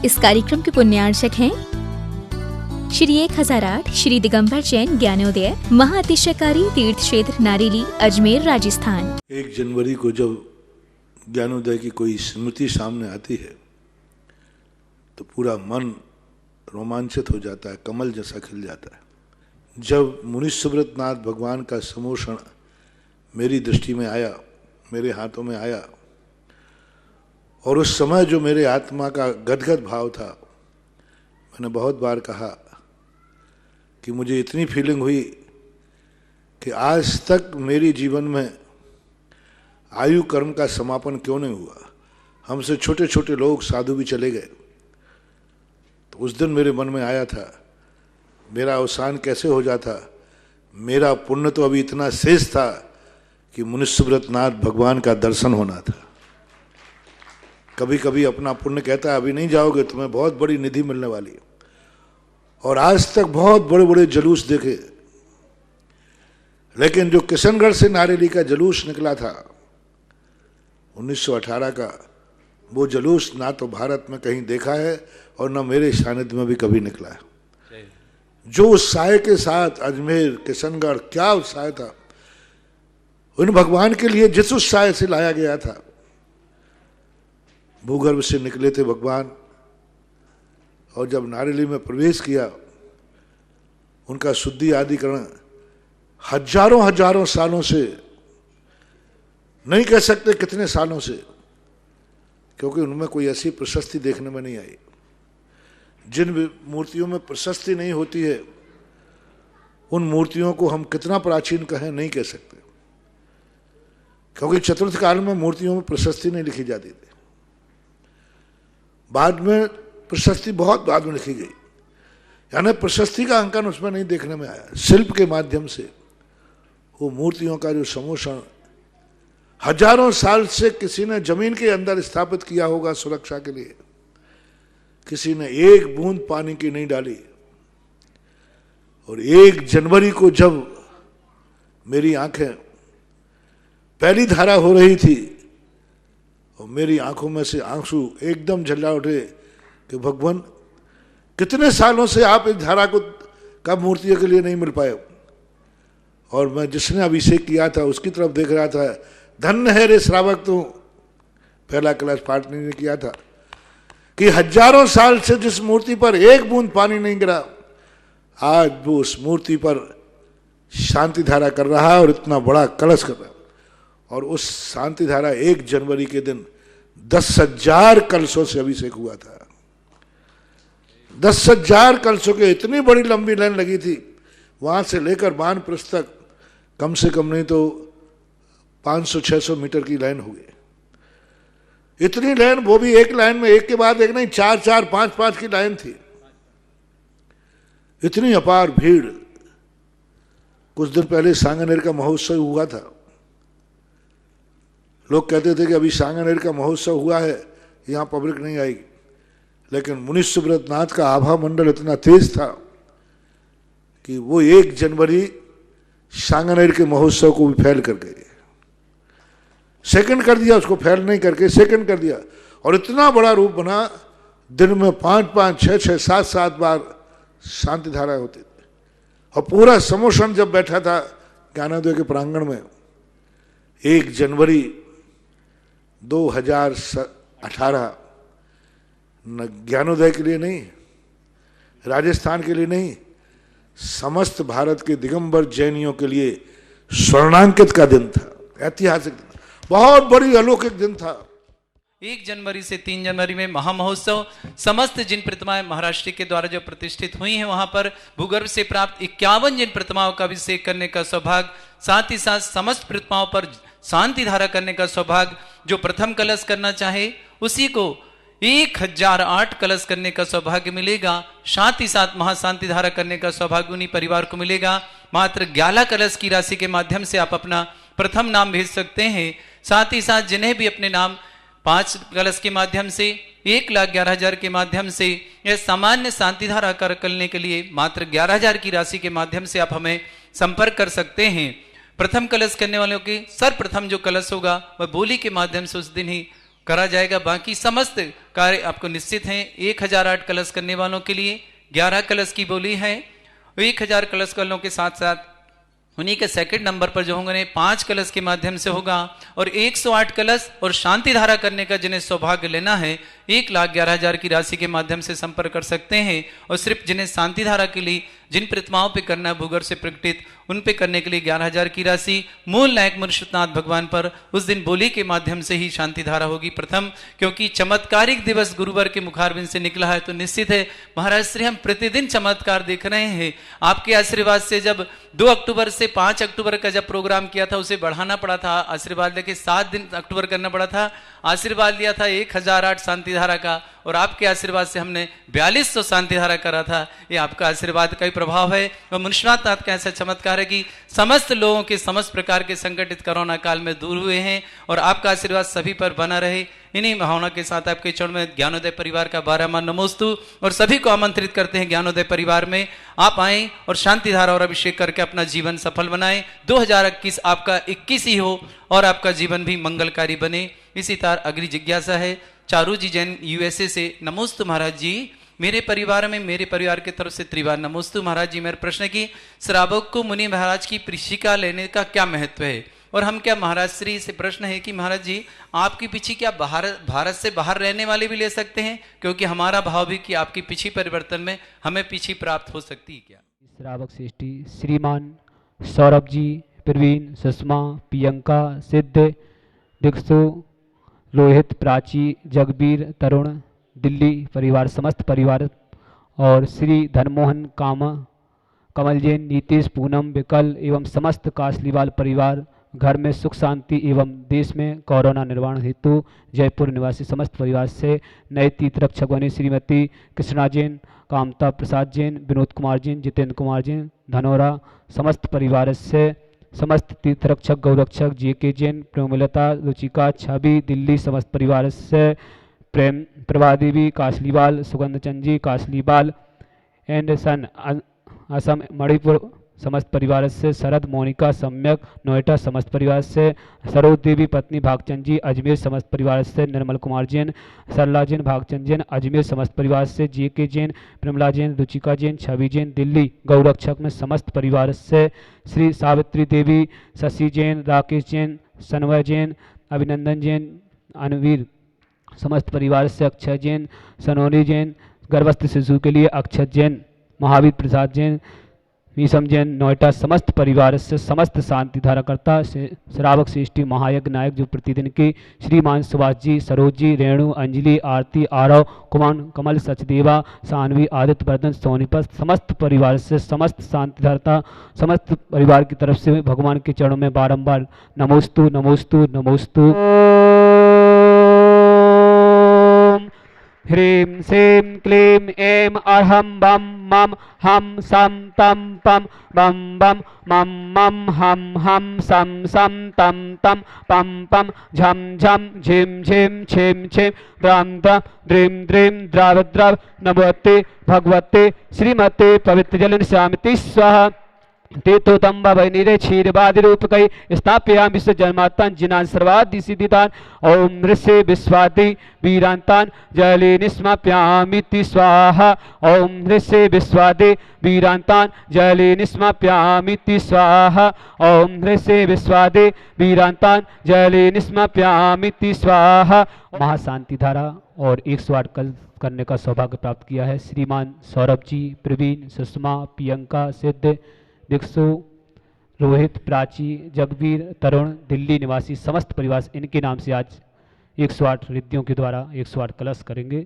इस कार्यक्रम के पुण्यार्चक हैं श्री 1008 श्री दिगंबर जैन ज्ञानोदय महाअतिशयकारी तीर्थ क्षेत्र नारेली, अजमेर, राजस्थान। 1 जनवरी को जब ज्ञानोदय की कोई स्मृति सामने आती है तो पूरा मन रोमांचित हो जाता है, कमल जैसा खिल जाता है। जब मुनीश्वरत नाथ भगवान का समोषण मेरी दृष्टि में आया, मेरे हाथों में आया, और उस समय जो मेरे आत्मा का गदगद भाव था, मैंने बहुत बार कहा कि मुझे इतनी फीलिंग हुई कि आज तक मेरी जीवन में आयु कर्म का समापन क्यों नहीं हुआ। हमसे छोटे छोटे लोग साधु भी चले गए, तो उस दिन मेरे मन में आया था मेरा अवसान कैसे हो जाता। मेरा पुण्य तो अभी इतना शेष था कि मुनीश्वरत नाथ भगवान का दर्शन होना था। कभी कभी अपना पुण्य कहता है अभी नहीं जाओगे, तुम्हें बहुत बड़ी निधि मिलने वाली है। और आज तक बहुत बड़े बड़े जुलूस देखे, लेकिन जो किशनगढ़ से नारेली का जुलूस निकला था 1918 का, वो जुलूस ना तो भारत में कहीं देखा है और ना मेरे सानिध्य में भी कभी निकला है। जो उत्साह के साथ अजमेर, किशनगढ़, क्या उत्साह था। उन भगवान के लिए जिस उत्साह से लाया गया था, भूगर्भ से निकले थे भगवान, और जब नारेली में प्रवेश किया, उनका शुद्धि आदिकरण हजारों हजारों सालों से, नहीं कह सकते कितने सालों से, क्योंकि उनमें कोई ऐसी प्रशस्ति देखने में नहीं आई। जिन मूर्तियों में प्रशस्ति नहीं होती है, उन मूर्तियों को हम कितना प्राचीन कहें नहीं कह सकते, क्योंकि चतुर्थ काल में मूर्तियों में प्रशस्ति नहीं लिखी जाती थी। बाद में प्रशस्ति बहुत बाद में लिखी गई, यानी प्रशस्ति का अंकन उसमें नहीं देखने में आया। शिल्प के माध्यम से वो मूर्तियों का जो समोषण हजारों साल से किसी ने जमीन के अंदर स्थापित किया होगा सुरक्षा के लिए, किसी ने एक बूंद पानी की नहीं डाली। और 1 जनवरी को जब मेरी आंखें पहली धारा हो रही थी और मेरी आंखों में से आंसू एकदम झल्ला उठे कि भगवान कितने सालों से आप इस धारा को कब मूर्तियों के लिए नहीं मिल पाए। और मैं जिसने अभिषेक किया था उसकी तरफ देख रहा था, धन्य है रे श्रावक तू, पहला कलश पाटनी ने किया था कि हजारों साल से जिस मूर्ति पर एक बूंद पानी नहीं गिरा, आज वो उस मूर्ति पर शांति धारा कर रहा है और इतना बड़ा कलश कर रहा है। और उस शांति धारा 1 जनवरी के दिन 10,000 कलशों से अभिषेक हुआ था। 10,000 कलशों के इतनी बड़ी लंबी लाइन लगी थी, वहां से लेकर वानप्रस्थ तक कम से कम नहीं तो 500-600 मीटर की लाइन हो गई। इतनी लाइन, वो भी एक लाइन में एक के बाद एक नहीं, 4-4, 5-5 की लाइन थी। इतनी अपार भीड़। कुछ दिन पहले सांगनेर का महोत्सव हुआ था। लोग कहते थे कि अभी सांगनेर का महोत्सव हुआ है, यहाँ पब्लिक नहीं आएगी, लेकिन मुनीश्वरत नाथ का आभा मंडल इतना तेज था कि वो 1 जनवरी सांगनेर के महोत्सव को भी फैल कर गए। सेकंड कर दिया, उसको फैल नहीं करके सेकंड कर दिया, और इतना बड़ा रूप बना। दिन में 5-5, 6-6, 7-7 बार शांति धारा होती थी। और पूरा समोषण जब बैठा था ज्ञानोदय के प्रांगण में 1 जनवरी 2018, न ज्ञानोदय के लिए नहीं, राजस्थान के लिए नहीं, समस्त भारत के दिगंबर जैनियों के लिए स्वर्णांकित का दिन था, ऐतिहासिक दिन, बहुत बड़ी अलौकिक दिन था। 1 जनवरी से 3 जनवरी में महामहोत्सव, समस्त जिन प्रतिमाएं महाराष्ट्र के द्वारा जो प्रतिष्ठित हुई हैं, वहां पर भूगर्भ से प्राप्त 51 जिन प्रतिमाओं का अभिषेक करने का सौभाग्य, साथ ही साथ समस्त प्रतिमाओं पर शांति धारा करने का सौभाग्य। जो प्रथम कलश करना चाहे उसी को 1008 कलश करने का सौभाग्य मिलेगा। साथ ही साथ महाशांति धारा करने का सौभाग्य उन्हीं परिवार को मिलेगा। मात्र 11 कलश की राशि के माध्यम से आप अपना प्रथम नाम भेज सकते हैं। साथ ही साथ जिन्हें भी अपने नाम 5 कलश के माध्यम से, 1,11,000 के माध्यम से या सामान्य शांति धारा करने के लिए मात्र 11,000 की राशि के माध्यम से आप हमें संपर्क कर सकते हैं। प्रथम कलश करने वालों के सर्वप्रथम जो कलश होगा वह बोली के माध्यम से उस दिन ही करा जाएगा। बाकी समस्त कार्य आपको निश्चित हैं। 1008 कलश करने वालों के लिए 11 कलश की बोली है। 1000 कलश वालों के साथ साथ उन्हीं के सेकंड नंबर पर जो होंगे 5 कलश के माध्यम से होगा। और 108 कलश और शांति धारा करने का जिन्हें सौभाग्य लेना है 1,11,000 की राशि के माध्यम से संपर्क कर सकते हैं। और सिर्फ जिन्हें शांति धारा के लिए जिन प्रतिमाओं पे करना है भूगर्भ से प्रकटित उन पे करने के लिए 11,000 की राशि मूल नायक मुर्शिदनाथ भगवान पर उस दिन बोली के माध्यम से ही शांति धारा होगी प्रथम। क्योंकि चमत्कारिक दिवस गुरुवार के मुखारबिंद से निकला है तो निश्चित है महाराज श्री हम प्रतिदिन चमत्कार देख रहे हैं। आपके आशीर्वाद से जब 2 अक्टूबर से 5 अक्टूबर का जब प्रोग्राम किया था उसे बढ़ाना पड़ा था, आशीर्वाद लेके 7 दिन अक्टूबर करना पड़ा था। आशीर्वाद लिया था 1008 शांति धारा का और आपके आशीर्वाद से हमने 4200 शांति धारा करा था। ये आपका आशीर्वाद का ही प्रभाव है। वह मुर्शिदनाथ का ऐसा चमत्कार है कि समस्त लोगों के समस्त प्रकार के संकटित कोरोना काल में दूर हुए हैं और आपका आशीर्वाद सभी पर बना रहे। इन्हीं भावना के साथ आपके चरण में ज्ञानोदय परिवार का 12 माह नमोस्तु और सभी को आमंत्रित करते हैं ज्ञानोदय परिवार में आप आएं और शांति धारा और अभिषेक करके अपना जीवन सफल बनाएं। 2021 आपका 21 ही हो और आपका जीवन भी मंगलकारी बने। इसी तरह अगली जिज्ञासा है चारू जी जैन यूएसए से। नमोस्तु महाराज जी, मेरे परिवार में मेरे परिवार की तरफ से त्रिवार नमोस्तु महाराज जी। मेरा प्रश्न है कि श्रावक को मुनि महाराज की परीक्षिका लेने का क्या महत्व है और हम क्या महाराज श्री से प्रश्न है कि महाराज जी आपकी पीछी क्या भारत से बाहर रहने वाले भी ले सकते हैं? क्योंकि हमारा भाव भी कि आपकी पीछी परिवर्तन में हमें पीछी प्राप्त हो सकती है क्या? श्रावक श्रेष्ठी श्रीमान सौरभ जी, प्रवीण, सुषमा, प्रियंका, सिद्ध, दिक्षु, रोहित, प्राची, जगबीर, तरुण, दिल्ली परिवार समस्त परिवार और श्री धनमोहन, कमल जैन, नीतीश, पूनम, विकल एवं समस्त कासलीवाल परिवार घर में सुख शांति एवं देश में कोरोना निर्वाण हेतु जयपुर निवासी समस्त परिवार से नए तीर्थरक्षक बने श्रीमती कृष्णा जैन, कामता प्रसाद जैन, विनोद कुमार जैन, जितेंद्र कुमार जैन, धनोरा समस्त परिवार से समस्त तीर्थरक्षक गौरक्षक JK जैन, प्रेमलता, रुचिका, छवि, दिल्ली समस्त परिवार से प्रेम, प्रभा देवी, कासलीवाल, सुगंध चंजी, कासलीवाल एंड सन, असम, मणिपुर समस्त परिवार से शरद, मोनिका, सम्यक, नोएडा समस्त परिवार से सरोज देवी, पत्नी भागचंद जी, अजमेर समस्त परिवार से निर्मल कुमार जैन, सरला जैन, भागचंद जैन, अजमेर समस्त परिवार से JK जैन, प्रेमला जैन, रुचिका जैन, छवि जैन, दिल्ली गौरक्षक में समस्त परिवार से श्री सावित्री देवी, शशि जैन, राकेश जैन, सनवय जैन, अभिनंदन जैन, अनवीर समस्त परिवार से अक्षय जैन, सनोनी जैन, गर्भस्थ शिशु के लिए अक्षत जैन, महावीर प्रसाद जैन, मीसम जैन, नोएडा समस्त परिवार से समस्त शांति धारा करता श्रावक श्रेष्ठी महायज्ञ नायक जो प्रतिदिन की श्रीमान सुभाष जी, सरोज जी, रेणु, अंजलि, आरती, आरव, कुमान, कमल, सचदेवा, सानवी, आदित्य, वर्धन, सोनीपत समस्त परिवार से समस्त शांति धारता समस्त परिवार की तरफ से भगवान के चरणों में बारंबार नमोस्तु नमोस्तु नमोस्तु। ह्रीं श्रीं क्लीं ऐं अहं बम मम हम सम तम पम बम बम मम मम हम हम सम सम तम तम पम पम झम झम झिम झिम छिम छिम द्राम द्राम द्रीम द्रीम द्राव द्राव नमोते भगवते श्रीमते पवित्र जलन श्यामति स्वाहा। तीर्थोतंबा वैनिरे क्षीरवादि रूपकै स्थापयामि विश्व जन्मातान जिनान सर्वादि सिद्धिदान ओम ऋषि विश्वादि वीरांतान जले निस्माप्यामिति स्वाहा। ओम ऋषि विश्वादि वीरांतान जले निस्माप्यामिति स्वाहा। ओम ऋषि विश्वादि वीरांतान जले निस्माप्यामिति स्वाहा। महाशांति धारा और 108 कल करने का सौभाग्य प्राप्त किया है श्रीमान सौरभ जी, प्रवीण, सुषमा, प्रियंका, सिद्ध, दिक्षु, रोहित, प्राची, जगबीर, तरुण, दिल्ली निवासी समस्त परिवार इनके नाम से आज 108 रिद्धियों के द्वारा 108 कलश करेंगे।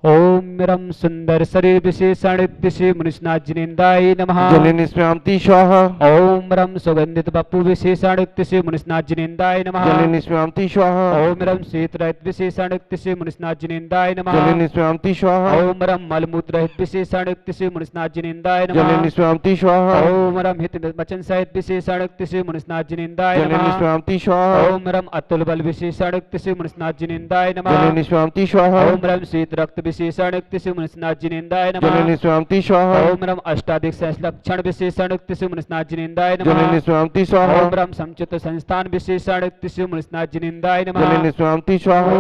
ओम रम सुंदर शरीर विशेषण श्री मुनिस्नाथ जिनेन्द्राय नमः। जलनिस्म्यामति स्वाहा। ओम रम सुगंधित बपु विशेषण श्री मुनिस्नाथ जिनेन्द्राय नमः। जलनिस्म्यामति स्वाहा। ओम रम शीत रहित विशेषण श्री मुनिस्नाथ जिनेन्द्राय नमः। जलनिस्म्यामति स्वाहा। ओम रम मलमूत्र रहित विशेषण श्री मुनिस्नाथ जिनेन्द्राय नमः। जलनिस्म्यामति स्वाहा। ओम रम हित वचन सहित विशेषण श्री मुनिस्नाथ जिनेन्द्राय नमः। जलनिस्म्यामति स्वाहा। ओम रम अतुल बल विशेषण श्री मुनिस्नाथ जिनेन्द्राय नमः। जलनिस्म्यामति स्वाहा। ओम रम शीत रक्त विशेषण युक्त मुनिस्नाथ जिनेन्द्राय नमः। जननी स्वामी स्वाहा। ओम रम अष्टाधिक सहस्र लक्षण विशेषण युक्त मुनिस्नाथ जिनेन्द्राय नमः। जननी स्वामी स्वाहा। ओम रम समुचित संस्थान विशेषण युक्त मुनिस्नाथ जिनेन्द्राय नमः। जननी स्वामी स्वाहा।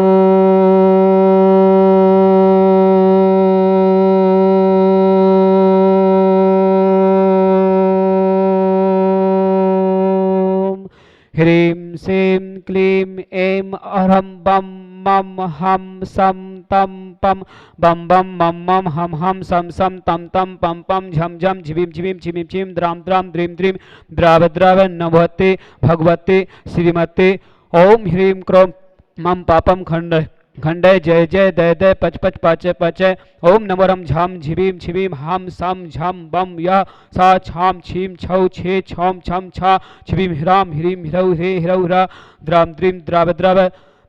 ह्रीं श्रीं क्लीं ऐं अरहं बम मम हम सम तम पम बम बम मम मम हम हम सम सम तम तम पम पम झम झम झिवीं झिवीं झिमीं झिम द्राम द्राम द्रीं द्रीं द्राव द्राव नभवते भगवते श्रीमते ओम ह्रीं क्रों मम पापम खंड खंडय जय जय दय दय पच पच पाचय पचय ओम नमोरम झाम झिवीं झिवीं हम सम झम बम यह सा छाम छीम छौ छे छौम छम छा छिवीं ह्राम ह्रीं ह्रौ ह्रे ह्रौ ह्रा द्राम द्रीं द्राव द्राव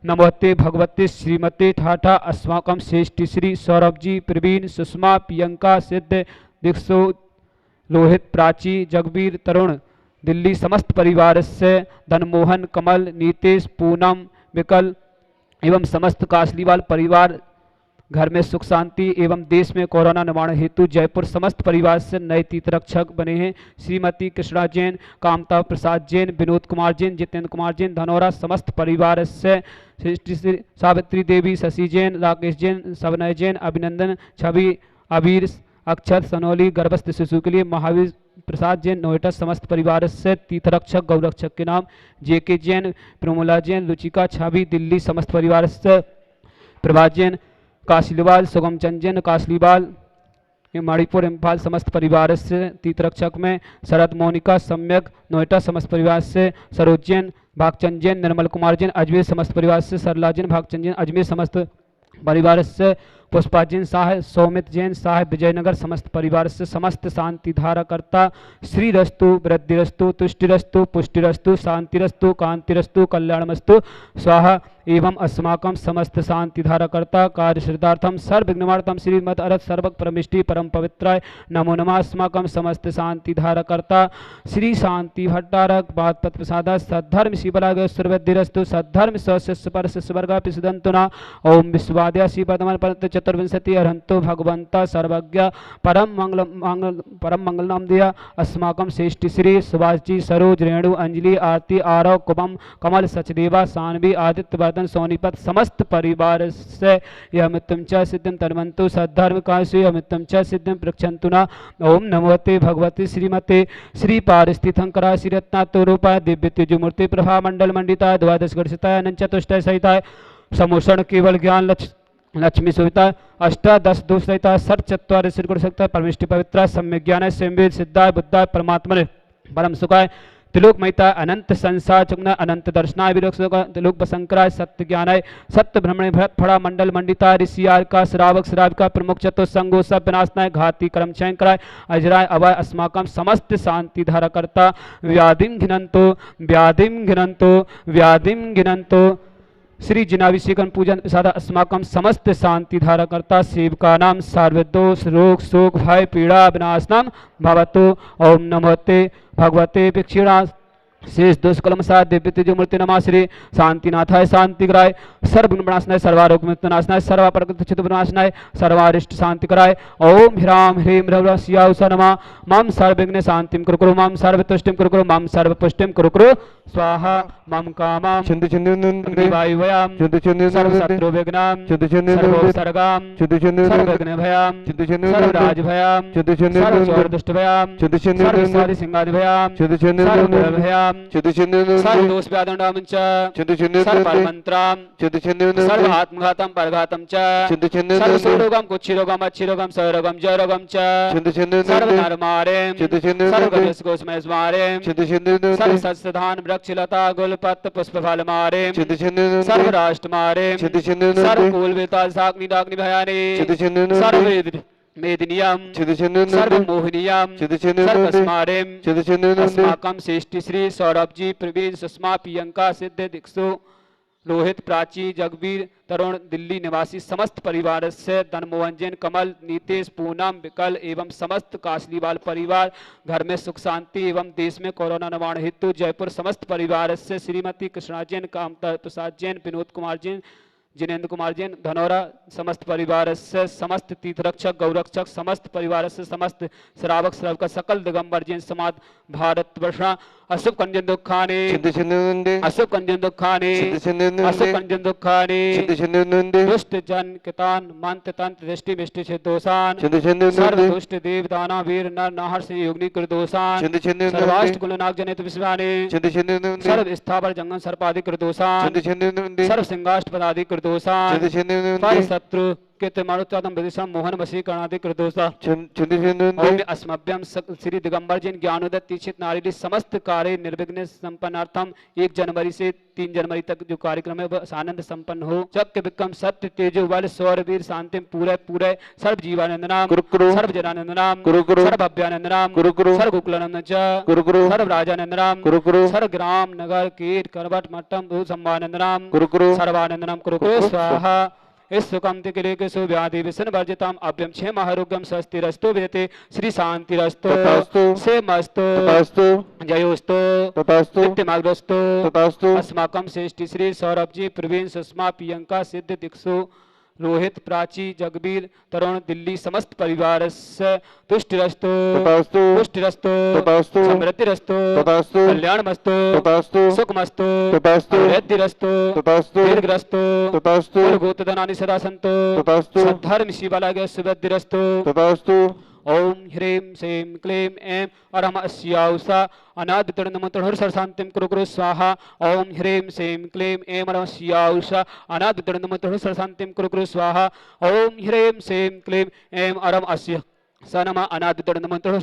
नमोते भगवते श्रीमते ठाठा अस्माकं श्रेष्ठी श्री सौरभ जी प्रवीण सुषमा प्रियंका सिद्ध दीक्षु लोहित प्राची जगबीर तरुण दिल्ली समस्त परिवार से धनमोहन कमल नीतेश पूनम विकल एवं समस्त कासलीवाल परिवार घर में सुख शांति एवं देश में कोरोना निवारण हेतु जयपुर समस्त परिवार से नए तीर्थरक्षक बने हैं। श्रीमती कृष्णा जैन, कामता प्रसाद जैन, विनोद कुमार जैन, जितेंद्र कुमार जैन, धनौरा समस्त परिवार से श्री सावित्री देवी, शशि जैन, राकेश जैन, सबनय जैन, अभिनंदन, छवि, अबीर, अक्षत, सनोली गर्भस्थ शिशु के लिए महावीर प्रसाद जैन, नोएडा समस्त परिवार से तीर्थरक्षक गौरक्षक के नाम जेके जैन, प्रमोला जैन, रुचिका छवि दिल्ली समस्त परिवार से प्रभात जैन, कासलीवाल सुगम चंद जैन, कासलीवाल मणिपुर इम्फाल समस्त परिवार से तीर्थरक्षक में शरद मोनिका सम्यक नोएडा समस्त परिवार से सरोज जैन, भागचंद जैन, निर्मल कुमार जैन अजमेर समस्त परिवार से सरला जैन, भागचंद जैन अजमेर समस्त परिवार से पुष्पा जैन साह, सौमित जैन साह विजयनगर समस्त परिवार से समस्त शांति धाराकर्ता श्री रस्तु वृद्धिरस्तु तुष्टिरस्तु पुष्टिरस्तु शांतिरस्तु कांतिरस्तु कल्याणमस्तु स्वाहा एवं अस्माकं समस्त शांति धाराकर्ता कार्य सिद्धार्थम सर्वविघ्नवार्थम श्रीमद अरथ सर्वक परमिष्टि परम पवित्राय नमो नमः। अस्माकं समस्त शांति धाराकर्ता श्री शांति भट्टारक बातपत प्रसाद सद्धर्म शिवराग सर्वद्धिरस्तु सद्धर्म शिष्य पर शिष्यवर्गा पिसदंतुना ओम विश्वाद्या श्री पदमन पंत चतुर्विंशति अरहंतो भगवंता सर्वज्ञ परम मंगल नाम दिया। अस्माकं श्रेष्ठ श्री सुभाष जी, सरोज, रेणु, अंजलि, आरती, आरव, कुमम, कमल, सचदेवा, सानवी, आदित्य वर्धन, सोनीपत समस्त परिवार से यह मृत्युम च सिद्धिम तन्वन्तु सद्धर्म काशु यह मृत्युम च सिद्धिम प्रक्षन्तुना। ओम नमोते भगवते श्रीमते श्री पारिस्थितंकरा श्री रत्नातो रूपाय दिव्य तेजोमूर्ति प्रभा मंडल मंडिताय द्वादश गणिताय अनंत चतुष्टय सहिताय समोषण केवल ज्ञान लक्ष्मी सुविता अष्टादश दोष सहिता सठ चत्वार श्री गुण सकता परमिष्टि पवित्र सम्यक ज्ञान स्वयंवेद सिद्धाय बुद्धाय परमात्मने परम सुखाय त्रिलोक महिता अनंत संसार चुग्न अनंत दर्शनाय त्रिलोक बसंकराय सत्य ज्ञानाय सत्य भ्रमणे भरत फड़ा मंडल मंडिता ऋषियार का श्रावक श्राविका प्रमुख चतुर संगो सब विनाशनाय घाती कर्म क्षयंकराय अजराय अभय अस्माकं समस्त शांति धाराकर्ता व्याधिम घिनंतो श्री जिनाभिषेकन पूजन प्रसाद अस्माकं समस्त शांति धाराकर्ता सेवका नाम सर्वदोष रोग शोक भय पीड़ा विनाशनम भवतु। ओम नमोते भगवते भिक्षुणा शेष दुष्कलमसा दिव्य तेजोमूर्ति नमः श्री शांतिनाथाय शांतिकराय सर्वगुण विनाशनाय सर्वारोग विनाशनाय सर्वापरकृत चित्त विनाशनाय सर्वारिष्ट शांति कराय। ओम ह्राम ह्रीं ह्रव सियाउस नमः मम सर्वविघ्न शांतिं कुरु कुरु मम सर्वतुष्टिं कुरु कुरु मम सर्वपुष्टिं कुरु कुरु स्वाहा मम कामं चिंत चिंत वायुवयाम चिंत चिंत सर्वशत्रु विघ्नाम चिंत चिंत सर्वोपसर्गाम चिंत चिंत सर्वविघ्न भयाम चिंत चिंत सर्वराज भयाम चिंत चिंत सर्वचौरदुष्ट भयाम चिंत चिंत सर्वसारि सिंहादि भयाम चिंत चिंत सर्वभय भयाम चिंत चिंत सर्वदोष व्यादंडाम च चिंत चिंत सर्वपरमंत्राम चिंत चिंत सर्व आत्मघातम परघातम च चिंत चिंत सर्व सुरोगम कुच्छिरोगम अच्छिरोगम सरोगम जयरोगम च चिंत चिंत सर्व नरमारेम चिंत चिंत सर्व गजस्कोशमयस्मारेम चिंत चिंत सर्व सत्सधान वृक्षलता गुलपत्र पुष्पफल मारेम चिंत चिंत सर्व राष्ट्र मारेम चिंत चिंत सर्व कुलवेता साग्नि दाग्नि भयानि चिंत चिंत सर्व मेदिनियम चिंत चिंत सर्व मोहिनियम चिंत चिंत सर्व स्मारेम चिंत चिंत अस्माकं श्रेष्ठ श्री सौरभ जी प्रवीण सुषमा प्रियंका सिद्ध दीक्षु रोहित प्राची जगबीर तरुण दिल्ली निवासी समस्त परिवार से धनमोहन जैन कमल नीतेश पूनम विकल एवं समस्त कासलीवाल परिवार घर में सुख शांति एवं देश में कोरोना निवारण हेतु जयपुर समस्त परिवार से श्रीमती कृष्णा जैन कामता प्रसाद जैन विनोद कुमार जैन जिनेन्द्र कुमार जैन धनौरा समस्त परिवार से समस्त तीर्थरक्षक गौरक्षक समस्त परिवार से समस्त श्रावक श्रावक सकल दिगंबर जैन समाज भारत वर्ष अशुभ कंजन दुखाने सिद्धि सिद्धि अशुभ कंजन दुखाने सिद्धि सिद्धि अशुभ कंजन दुखाने सिद्धि सिद्धि दुष्ट जन कितान मंत्र तंत्र दृष्टि मिष्टि छिदोषान सिद्धि सिद्धि सर्व दुष्ट देव दाना वीर नर नाहर से योगिनी कृदोषान सिद्धि सिद्धि सर्वाष्ट कुल नाग जनित विश्वाने सिद्धि सिद्धि सर्व स्थावर जंगम सर्पादि कृदोषान सिद्धि सिद्धि सर्व सिंगाष्ट पदादि कृदोषान सिद्धि सिद्धि पर शत्रु कित मरुत्वादम विदिशम मोहन वशी कर्णादि कृदोषा सिद्धि सिद्धि ओम अस्मभ्यम श्री दिगंबर जैन ज्ञानोदय तीक्षित नारी समस्त कार्य निर्विघ्न संपन्नार्थम 1 जनवरी से 3 जनवरी तक जो कार्यक्रम है वह आनंद संपन्न हो। जग विक्रम सत्य तेजो बल सौर वीर शांति पूरे पूरे सर्व जीवानंदनाम कुरुकुरु सर्व जनानंदनाम कुरुकुरु सर्व अभ्यानंदनाम कुरुकुरु सर्व गोकुलानंद च कुरुकुरु सर्व राजानंदनाम कुरुकुरु सर्व ग्राम नगर कीट करवट मट्टम भू संवानंदनाम कुरुकुरु सर्वानंदनाम कुरुकुरु स्वाहा इस सुकंति के लिए व्याधि विसन वर्जिताम अभ्यम क्षेम आरोग्यम स्वस्तिरस्तु विजते श्री शांतिरस्तु तथास्तु सेमस्तु तथास्तु जयोस्तु तथास्तु नित्यमाग्रस्तु तथास्तु अस्माकं श्रेष्ठी श्री सौरभ जी प्रवीण सुषमा प्रियंका सिद्ध दिक्षु रोहित प्राची जगबीर तरुण दिल्ली समस्त परिवार से तुष्टिरस्तु तथास्तु पुष्टिरस्तु तथास्तु समृद्धिरस्तु तथास्तु कल्याणमस्तु तथास्तु सुखमस्तु तथास्तु वृद्धिरस्तु तथास्तु दीर्घरस्तु तथास्तु गोतधनानि सदा सन्तु तथास्तु सद्धर्म शिवालय सुबद्धिरस्तु तथास्तु ओम ह्रीं श्रीं क्लीं ऐं अरम अस्याउषा अनादितरणमतहर सरशांतिम कुरु स्वाहा ओम ह्रीं श्रीं क्लीं ऐं अरम अस्याउषा अनादितरणमतहर सरशांतिम कुरु स्वाहा ओम ह्रीं श्रीं क्लीं ऐं अरम अस्य सनमा अनादितरणमतहर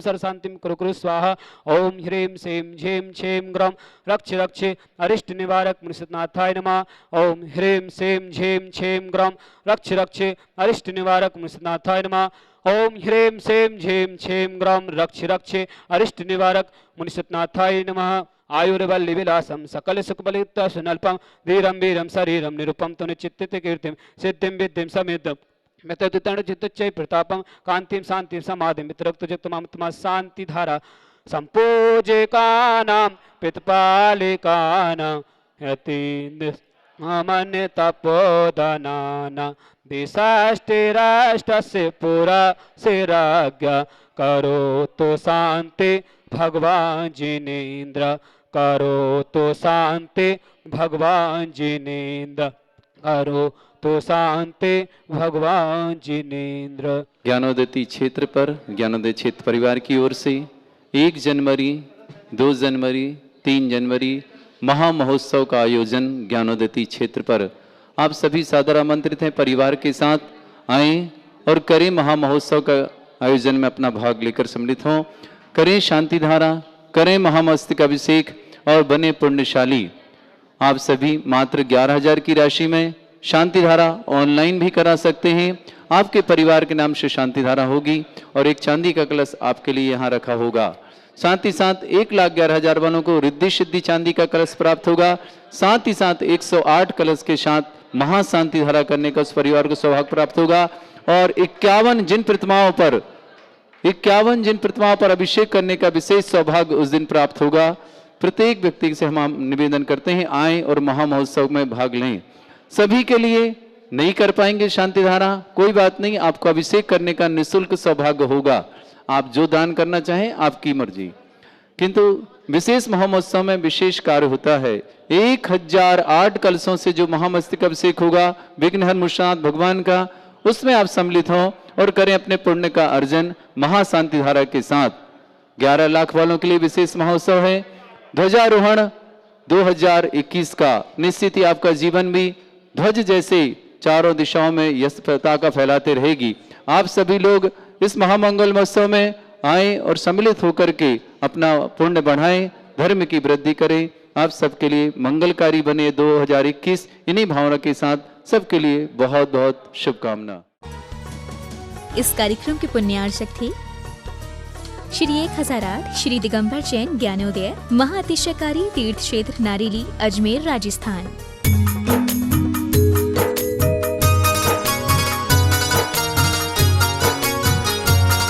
सरशांतिम कुरु स्वाहा ओम ह्रीं श्रीं झीं छीं ग्रम रक्ष रक्ष अरिष्ट निवारक मुनिषनाथाय नमः ओम ह्रीं श्रीं झीं छीं ग्रम रक्ष रक्ष अरिष्ट निवारक मुनिषनाथाय नमः ओम ह्रीं श्रीं झीं छीं ग्रम रक्ष रक्ष अरिष्ट निवारक मुनिषनाथाय नमः आयुर्बल विलासम सकल सुखबलित सुनल्पम धीरम वीरम शरीरम निरुपम तो निचित्त कीर्तिम सिद्धिम विद्धिम समिद्धम मितरण चित्तचय प्रतापम कांतिम शांतिम समाधि मित्रक्त जगतमात्मा शांति धारा संपूजे कानाम पितपालिकानां यति मन तपोदनाना दिशाष्टे राष्ट्रस्य पुरा से राज्ञा करो तो शांति भगवान जिनेन्द्र करो तो शांति भगवान जिनेन्द्र करो तो शांति भगवान जिनेन्द्र। ज्ञानोदय क्षेत्र पर ज्ञानोदय क्षेत्र परिवार की ओर से 1 जनवरी 2 जनवरी 3 जनवरी महामहोत्सव का आयोजन ज्ञानोदय क्षेत्र पर आप सभी सादर आमंत्रित हैं। परिवार के साथ आएं और करें महामहोत्सव का आयोजन में अपना भाग लेकर सम्मिलित हों। करें शांति धारा, करें महामस्तक अभिषेक और बने पुण्यशाली। आप सभी मात्र 11,000 की राशि में शांति धारा ऑनलाइन भी करा सकते हैं। आपके परिवार के नाम से शांति धारा होगी और एक चांदी का कलश आपके लिए यहाँ रखा होगा। साथ ही साथ 1,11,000 वालों को रिद्धि सिद्धि चांदी का कलश प्राप्त होगा। साथ ही साथ 108 कलश के साथ महाशांति धारा करने का उस परिवार को सौभाग्य प्राप्त होगा। और 51 जिन प्रतिमाओं पर अभिषेक करने का विशेष सौभाग्य उस दिन प्राप्त होगा। प्रत्येक व्यक्ति से हम निवेदन करते हैं आएं और महामहोत्सव में भाग लें। सभी के लिए नहीं कर पाएंगे शांति धारा, कोई बात नहीं, आपको अभिषेक करने का निःशुल्क सौभाग्य होगा। आप जो दान करना चाहें आपकी मर्जी। किंतु विशेष महामहोत्सव में विशेष कार्य होता है। 1008 कलशों से जो महामस्तक अभिषेक होगा विघ्नहर मुषनाथ भगवान का, उसमें आप सम्मिलित हों और करें अपने पुण्य का अर्जन महाशांति धारा के साथ। 11 लाख वालों के लिए विशेष महोत्सव है। ध्वजारोहण 2021 का निश्चित ही आपका जीवन भी ध्वज जैसे चारों दिशाओं में यश पताका फैलाते रहेगी। आप सभी लोग इस महामंगल महोत्सव में आएं और सम्मिलित होकर के अपना पुण्य बढ़ाएं, धर्म की वृद्धि करें। आप सबके लिए मंगलकारी बने 2021। इन्हीं भावना के साथ सबके लिए बहुत बहुत शुभकामना। इस कार्यक्रम के पुण्यार्चक थे श्री 1008 श्री दिगंबर जैन ज्ञानोदय महाअतिशयकारी तीर्थ क्षेत्र नारेली अजमेर राजस्थान।